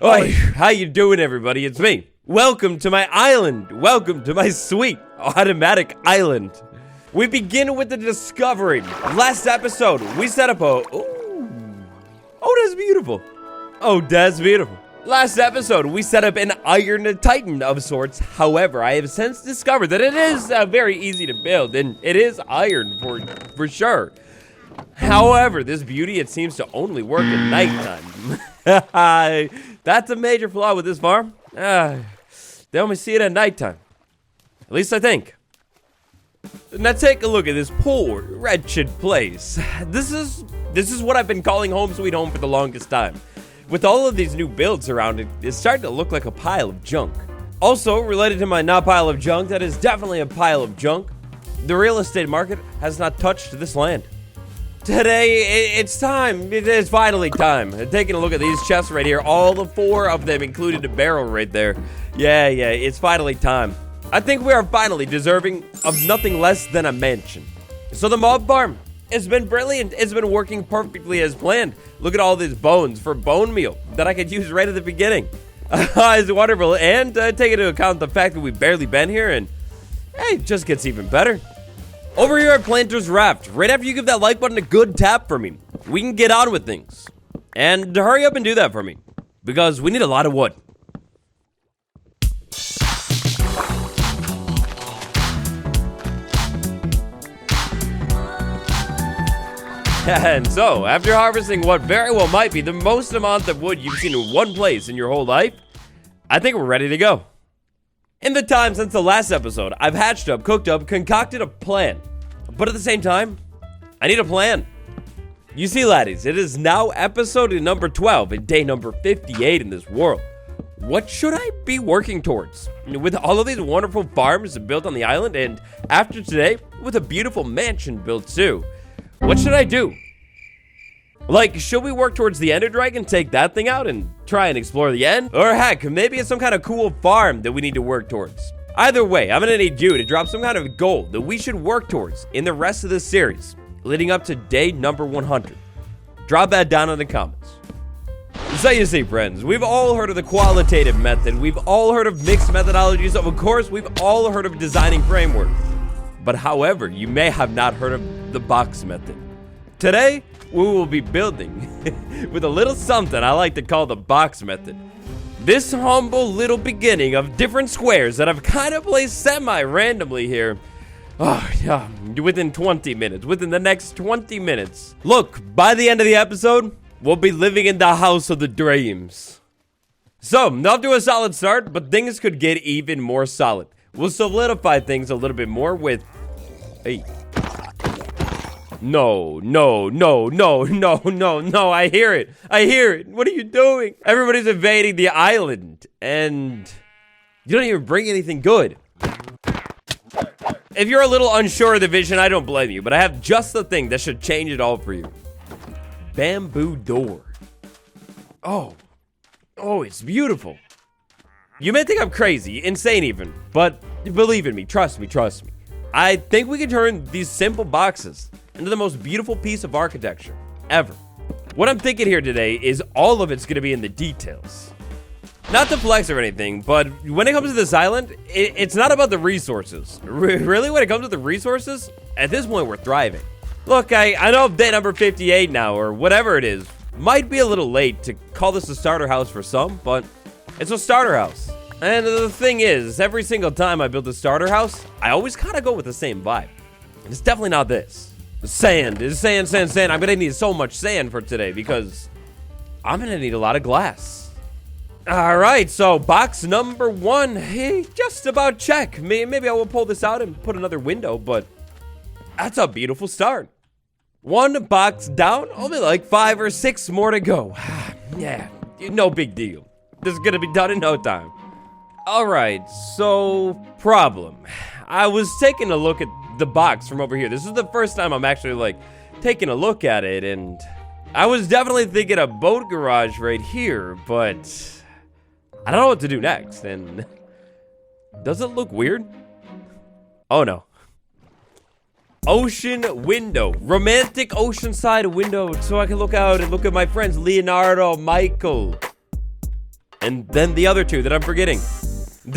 Oi, how you doing, everybody? It's me. Welcome to my island. Welcome to my sweet automatic island. We begin with the discovery. Last episode, we set up a... Oh, that's beautiful. Oh, that's beautiful. Last episode, we set up an iron titan of sorts. However, I have since discovered that it is very easy to build, and it is iron for sure. However, this beauty, it seems to only work at nighttime. That's a major flaw with this farm. They only see it at nighttime. At least I think. Now take a look at this poor, wretched place. This is what I've been calling home sweet home for the longest time. With all of these new builds around it, it's starting to look like a pile of junk. Also, related to my not pile of junk, that is definitely a pile of junk. The real estate market has not touched this land. Today, it's time. It is finally time. Taking a look at these chests right here, all the 4 of them, including the barrel right there. Yeah, it's finally time. I think we are finally deserving of nothing less than a mansion. So the mob farm, it's been brilliant. It's been working perfectly as planned. Look at all these bones for bone meal that I could use right at the beginning. It's wonderful. And take into account the fact that we've barely been here, and hey, it just gets even better. Over here at Planter's Raft, right after you give that like button a good tap for me, we can get on with things. And hurry up and do that for me, because we need a lot of wood. And so, after harvesting what very well might be the most amount of wood you've seen in one place in your whole life, I think we're ready to go. In the time since the last episode, I've hatched up, cooked up, concocted a plan. But at the same time, I need a plan. You see, laddies, it is now episode number 12 and day number 58 in this world. What should I be working towards? With all of these wonderful farms built on the island, and after today, with a beautiful mansion built too. What should I do? Like, should we work towards the Ender Dragon, take that thing out, and try and explore the end? Or heck, maybe it's some kind of cool farm that we need to work towards. Either way, I'm gonna need you to drop some kind of goal that we should work towards in the rest of this series, leading up to day number 100. Drop that down in the comments. So you see, friends, we've all heard of the qualitative method, we've all heard of mixed methodologies, of course, we've all heard of designing frameworks. But however, you may have not heard of the box method. Today, we will be building with a little something I like to call the box method. This humble little beginning of different squares that I've kind of placed semi-randomly here. Oh, yeah, within 20 minutes, within the next 20 minutes. Look, by the end of the episode, we'll be living in the house of the dreams. So, not to a solid start, but things could get even more solid. We'll solidify things a little bit more with... Hey. No, I hear it. What are you doing? Everybody's invading the island, and you don't even bring anything good. If you're a little unsure of the vision, I don't blame you, but I have just the thing that should change it all for you. Bamboo door. Oh, it's beautiful. You may think I'm crazy, insane even, but believe in me, trust me. I think we can turn these simple boxes into the most beautiful piece of architecture ever. What I'm thinking here today is all of it's gonna be in the details. Not to flex or anything, but when it comes to this island, it's not about the resources. Really, when it comes to the resources, at this point we're thriving. Look, I know day number 58 now, or whatever it is, might be a little late to call this a starter house for some, but it's a starter house. And the thing is, every single time I build a starter house, I always kind of go with the same vibe. And it's definitely not this. Sand. I'm gonna need so much sand for today because I'm gonna need a lot of glass. Alright, so box number 1, hey, just about check. Maybe I will pull this out and put another window, but that's a beautiful start. 1 box down, only like 5 or 6 more to go. Yeah, no big deal. This is gonna be done in no time. Alright, so problem. I was taking a look at the box from over here. This is the first time I'm actually like taking a look at it, and I was definitely thinking a boat garage right here, but I don't know what to do next. And does it look weird? Oh no. Ocean window, romantic oceanside window, so I can look out and look at my friends Leonardo, Michael, And then the other two that I'm forgetting.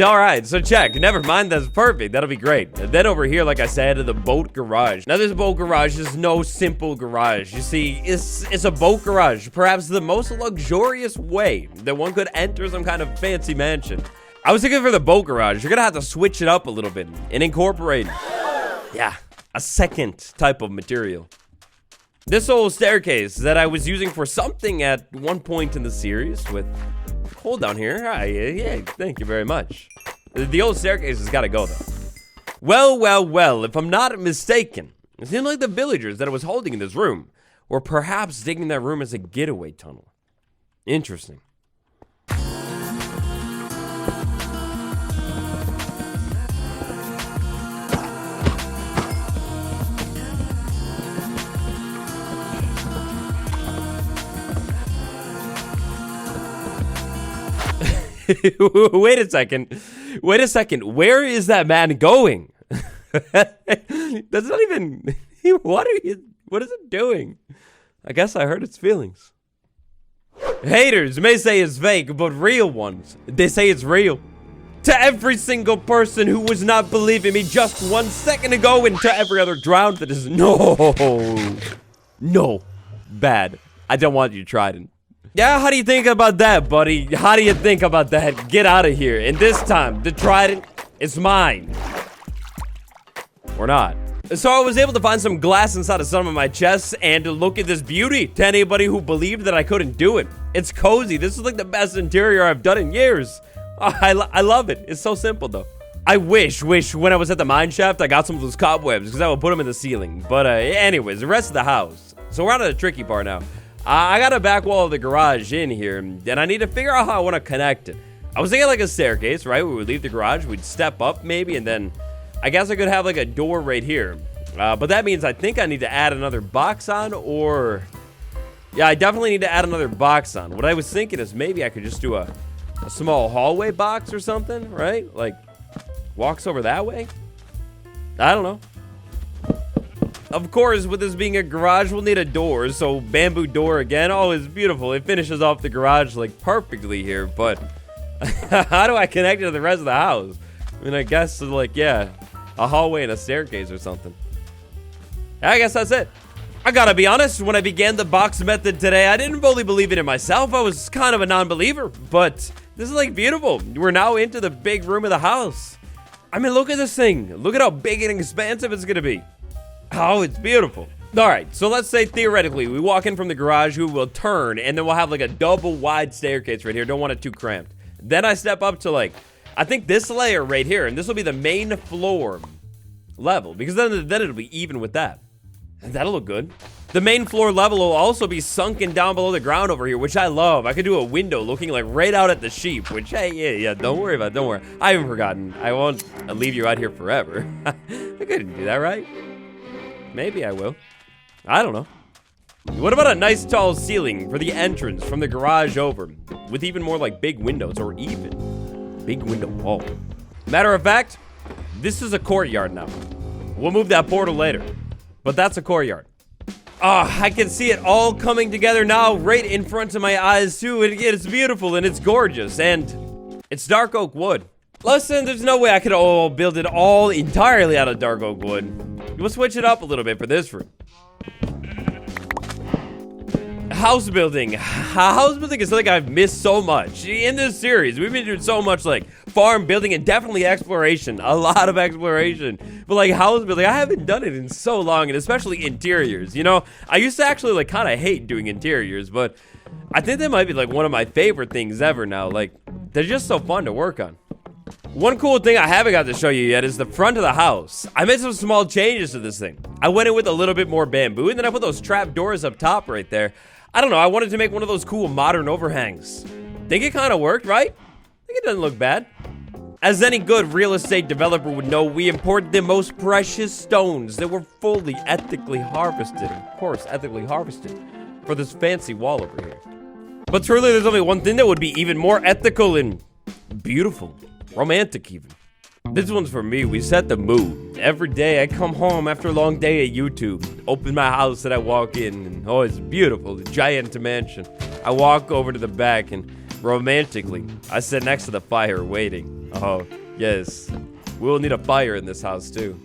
All right, so check. Never mind, that's perfect. That'll be great. And then over here, like I said, the boat garage. Now, this boat garage is no simple garage. You see, it's a boat garage. Perhaps the most luxurious way that one could enter some kind of fancy mansion. I was thinking for the boat garage, you're gonna have to switch it up a little bit and incorporate, yeah, a second type of material. This old staircase that I was using for something at one point in the series with... Hold down here. Hi, yeah, thank you very much. The old staircase has got to go, though. Well, if I'm not mistaken, it seemed like the villagers that I was holding in this room were perhaps digging that room as a getaway tunnel. Interesting. Wait a second. Where is that man going? That's not even... What is it doing? I guess I hurt its feelings. Haters may say it's fake, but real ones, they say it's real. To every single person who was not believing me just 1 second ago, and to every other drowned that is... No. Bad. I don't want you trying. Yeah, how do you think about that, buddy? How do you think about that? Get out of here. And this time, the trident is mine. Or not. So I was able to find some glass inside of some of my chests, and look at this beauty to anybody who believed that I couldn't do it. It's cozy. This is like the best interior I've done in years. Oh, I love it. It's so simple, though. I wish when I was at the mine shaft, I got some of those cobwebs, because I would put them in the ceiling. But anyways, the rest of the house. So we're on to the tricky part now. I got a back wall of the garage in here, and I need to figure out how I want to connect it. I was thinking like a staircase, right? We would leave the garage, we'd step up maybe, and then I guess I could have like a door right here. But that means I think I need to add another box on, or... Yeah, I definitely need to add another box on. What I was thinking is maybe I could just do a small hallway box or something, right? Like, walks over that way? I don't know. Of course, with this being a garage, we'll need a door, so bamboo door again. Oh, it's beautiful. It finishes off the garage, like, perfectly here, but how do I connect it to the rest of the house? I mean, I guess, like, yeah, a hallway and a staircase or something. I guess that's it. I gotta be honest, when I began the box method today, I didn't fully believe it in myself. I was kind of a non-believer, but this is, like, beautiful. We're now into the big room of the house. I mean, look at this thing. Look at how big and expansive it's gonna be. Oh, it's beautiful. All right, so let's say theoretically we walk in from the garage, we will turn, and then we'll have like a double wide staircase right here. Don't want it too cramped. Then I step up to like, I think this layer right here, and this will be the main floor level, because then it'll be even with that. And that'll look good. The main floor level will also be sunken down below the ground over here, which I love. I could do a window looking like right out at the sheep, which, hey, yeah, don't worry about it, don't worry. I haven't forgotten. I won't leave you out here forever. I couldn't do that, right? Maybe I will. I don't know. What about a nice tall ceiling for the entrance from the garage over, with even more like big windows, or even big window wall? Matter of fact, this is a courtyard now. We'll move that portal later, but that's a courtyard. I can see it all coming together now right in front of my eyes too. It's beautiful and it's gorgeous, and it's dark oak wood. Listen, there's no way I could build it all entirely out of dark oak wood. We'll switch it up a little bit for this room. House building. House building is something I've missed so much. In this series, we've been doing so much like farm building and definitely exploration. A lot of exploration. But like house building, I haven't done it in so long, and especially interiors. You know, I used to actually like kind of hate doing interiors, but I think that might be like one of my favorite things ever now. Like, they're just so fun to work on. One cool thing I haven't got to show you yet is the front of the house. I made some small changes to this thing. I went in with a little bit more bamboo, and then I put those trap doors up top right there. I don't know, I wanted to make one of those cool modern overhangs. Think it kind of worked, right? I think it doesn't look bad. As any good real estate developer would know, we imported the most precious stones that were fully ethically harvested. Of course, ethically harvested for this fancy wall over here. But truly, there's only one thing that would be even more ethical and beautiful. Romantic even. This one's for me. We set the mood. Every day I come home after a long day at YouTube, open my house and I walk in, and oh, it's beautiful, the giant mansion. I walk over to the back, and romantically. I sit next to the fire waiting. Oh, yes. We'll need a fire in this house too.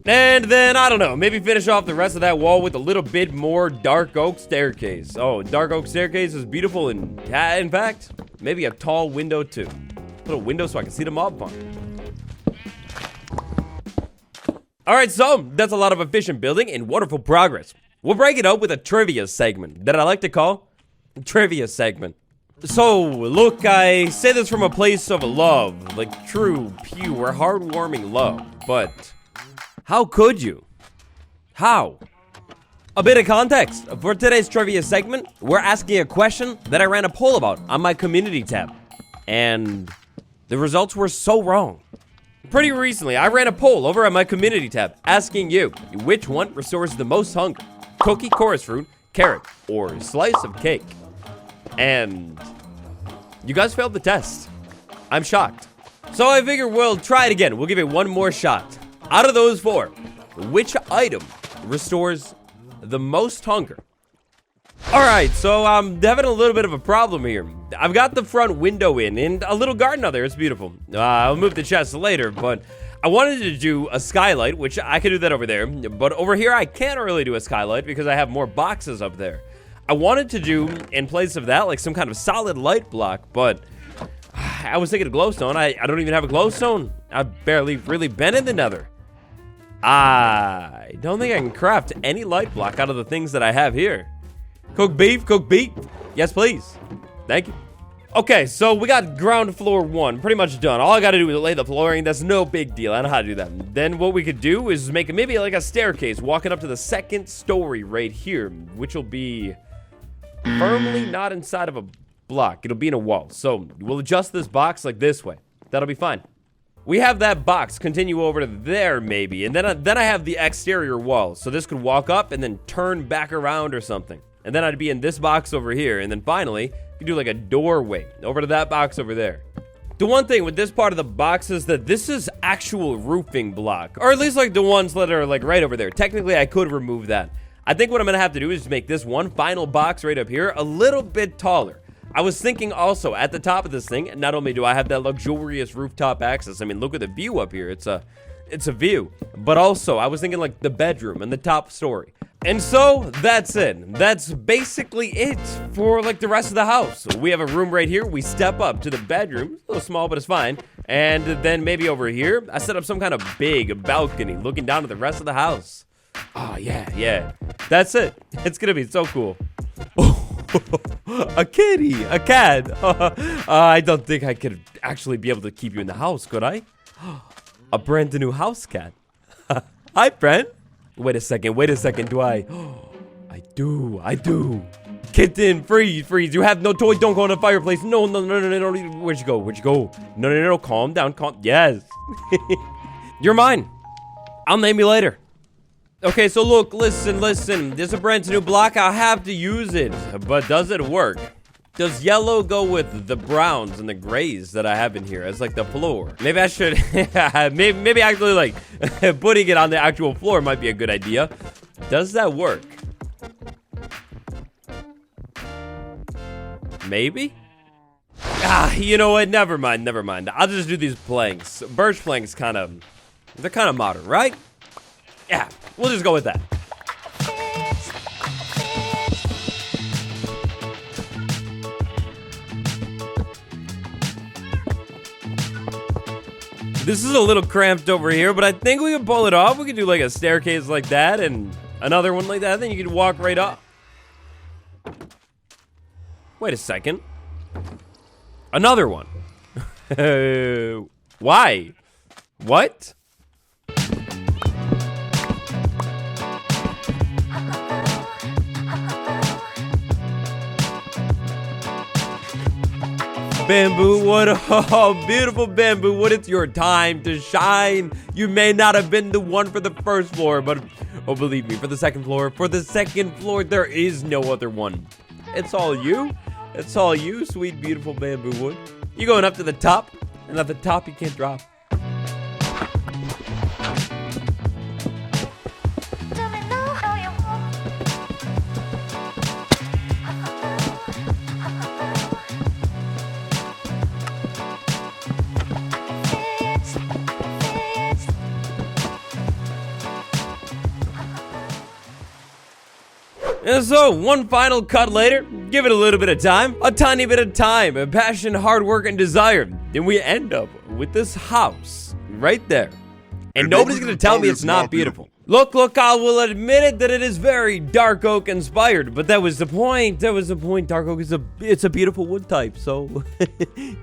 And then, I don't know, maybe finish off the rest of that wall with a little bit more dark oak staircase. Oh, dark oak staircase is beautiful, and in fact, maybe a tall window too. A little window so I can see the mob farm. Alright, so that's a lot of efficient building and wonderful progress. We'll break it up with a trivia segment that I like to call trivia segment. So, look, I say this from a place of love, like true, pure, heartwarming love, but how could you? How? A bit of context. For today's trivia segment, we're asking a question that I ran a poll about on my community tab. And the results were so wrong. Pretty recently, I ran a poll over on my community tab asking you, which one restores the most hunger? Cookie, chorus fruit, carrot, or slice of cake? And you guys failed the test. I'm shocked. So I figure we'll try it again. We'll give it one more shot. Out of those four, which item restores the most hunger? Alright, so I'm having a little bit of a problem here. I've got the front window in and a little garden out there. It's beautiful. I'll move the chest later, but I wanted to do a skylight, which I could do that over there. But over here, I can't really do a skylight because I have more boxes up there. I wanted to do, in place of that, like some kind of solid light block, but I was thinking of glowstone. I don't even have a glowstone. I've barely really been in the nether. I don't think I can craft any light block out of the things that I have here. Cook beef, cook beef. Yes, please. Thank you. Okay, so we got ground floor 1 pretty much done. All I gotta do is lay the flooring. That's no big deal. I know how to do that. Then what we could do is make maybe like a staircase walking up to the second story right here, which will be firmly not inside of a block. It'll be in a wall. So we'll adjust this box like this way. That'll be fine. We have that box continue over to there maybe, and then I have the exterior wall. So this could walk up and then turn back around or something. And then I'd be in this box over here, and then finally, you do like a doorway over to that box over there. The one thing with this part of the box is that this is actual roofing block, or at least like the ones that are like right over there. Technically, I could remove that. I think what I'm gonna have to do is make this one final box right up here a little bit taller. I was thinking also at the top of this thing, not only do I have that luxurious rooftop access, I mean, look at the view up here. It's a view, but also I was thinking like the bedroom and the top story. And so that's it. That's basically it for like the rest of the house. We have a room right here. We step up to the bedroom. It's a little small, but it's fine. And then maybe over here, I set up some kind of big balcony looking down at the rest of the house. Oh, yeah. That's it. It's gonna be so cool. A kitty, a cat. I don't think I could actually be able to keep you in the house, could I? A brand new house cat. Hi, friend. Wait a second, do I? I do. Kitten, freeze. You have no toys, don't go in the fireplace. No. Where'd you go? No, calm down, yes. You're mine. I'll name you later. Okay, so look, listen. There's a brand new block. I'll have to use it, but does it work? Does yellow go with the browns and the grays that I have in here as like the floor? Maybe I should, maybe actually like putting it on the actual floor might be a good idea. Does that work? Maybe? You know what? Never mind. I'll just do these planks. Birch planks they're kind of modern, right? Yeah, we'll just go with that. This is a little cramped over here, but I think we can pull it off. We can do like a staircase like that and another one like that. Then you can walk right up. Wait a second. Another one. Why? What? Bamboo, what a beautiful bamboo. What it's your time to shine. You may not have been the one for the first floor, but oh, believe me, for the second floor, there is no other one. It's all you. It's all you, sweet, beautiful bamboo wood. You're going up to the top, and at the top you can't drop. And so, one final cut later, give it a little bit of time, a tiny bit of time, a passion, hard work, and desire, and we end up with this house right there. And nobody's gonna tell me it's not beautiful. Look, I will admit it that it is very dark oak inspired, but that was the point. Dark oak is it's a beautiful wood type, so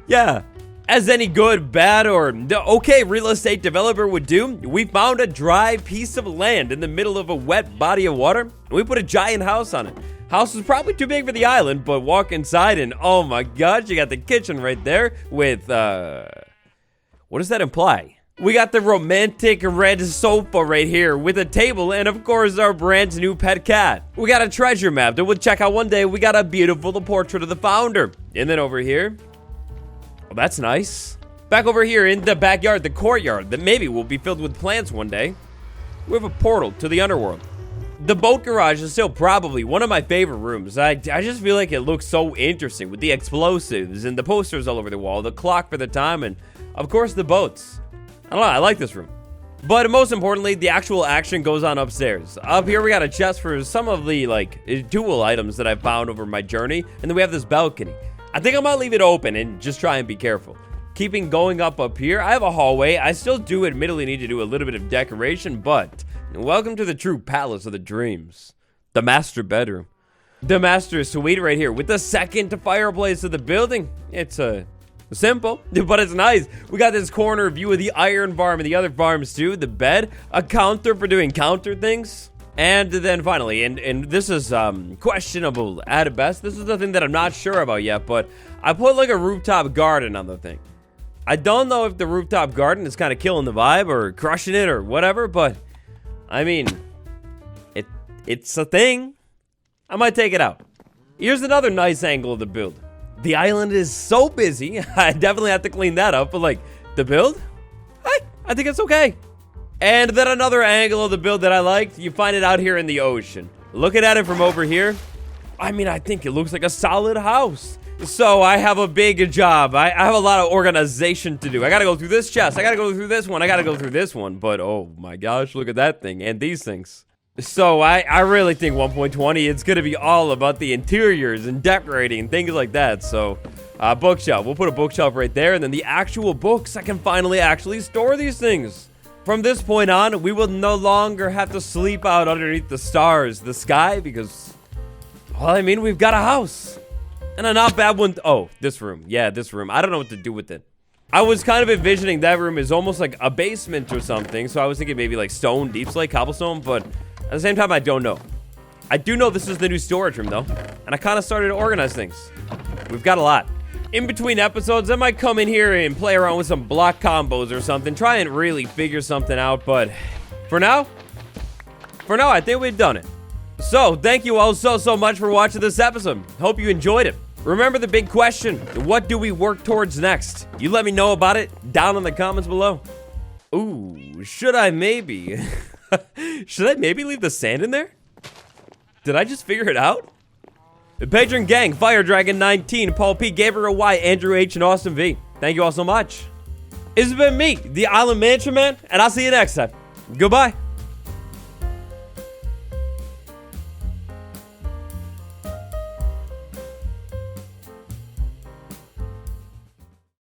yeah. As any good, bad, or okay real estate developer would do, we found a dry piece of land in the middle of a wet body of water, and we put a giant house on it. House is probably too big for the island, but walk inside and oh my gosh, you got the kitchen right there with, what does that imply? We got the romantic red sofa right here with a table and of course our brand new pet cat. We got a treasure map that we'll check out one day. We got a beautiful portrait of the founder. And then over here, oh, that's nice. Back over here in the backyard, the courtyard that maybe will be filled with plants one day. We have a portal to the underworld. The boat garage is still probably one of my favorite rooms. I just feel like it looks so interesting with the explosives and the posters all over the wall, the clock for the time, and of course the boats. I don't know, I like this room. But most importantly, the actual action goes on upstairs. Up here we got a chest for some of the tool items that I found over my journey, and then we have this balcony. I think I might leave it open and just try and be careful. Keeping going up here, I have a hallway. I still do admittedly need to do a little bit of decoration, but welcome to the true palace of the dreams. The master bedroom. The master suite right here with the second fireplace of the building. It's simple, but it's nice. We got this corner view of the iron farm and the other farms too. The bed, a counter for doing counter things. And then finally, and this is questionable at best. This is the thing that I'm not sure about yet, but I put like a rooftop garden on the thing. I don't know if the rooftop garden is kind of killing the vibe or crushing it or whatever, but I mean, it's a thing. I might take it out. Here's another nice angle of the build. The island is so busy, I definitely have to clean that up, but like, the build? I think it's okay. And then another angle of the build that I liked, you find it out here in the ocean. Looking at it from over here, I mean, I think it looks like a solid house. So I have a big job. I have a lot of organization to do. I gotta go through this chest. I gotta go through this one. I gotta go through this one. But oh my gosh, look at that thing and these things. So I really think 1.20, it's gonna be all about the interiors and decorating and things like that. So bookshelf, we'll put a bookshelf right there. And then the actual books, I can finally actually store these things. From this point on, we will no longer have to sleep out underneath the stars, the sky, because, well, I mean, we've got a house. And a not bad one. Oh, this room. Yeah, this room. I don't know what to do with it. I was kind of envisioning that room as almost like a basement or something. So I was thinking maybe like stone, deep slate, cobblestone. But at the same time, I don't know. I do know this is the new storage room, though. And I kind of started to organize things. We've got a lot. In between episodes, I might come in here and play around with some block combos or something. Try and really figure something out. But for now, I think we've done it. So, thank you all so much for watching this episode. Hope you enjoyed it. Remember the big question, what do we work towards next? You let me know about it down in the comments below. Ooh, should I maybe leave the sand in there? Did I just figure it out? Patron Gang, Fire Dragon 19, Paul P, Gabriel Y, Andrew H, and Austin V. Thank you all so much. It's been me, the Island Mansion Man, and I'll see you next time. Goodbye.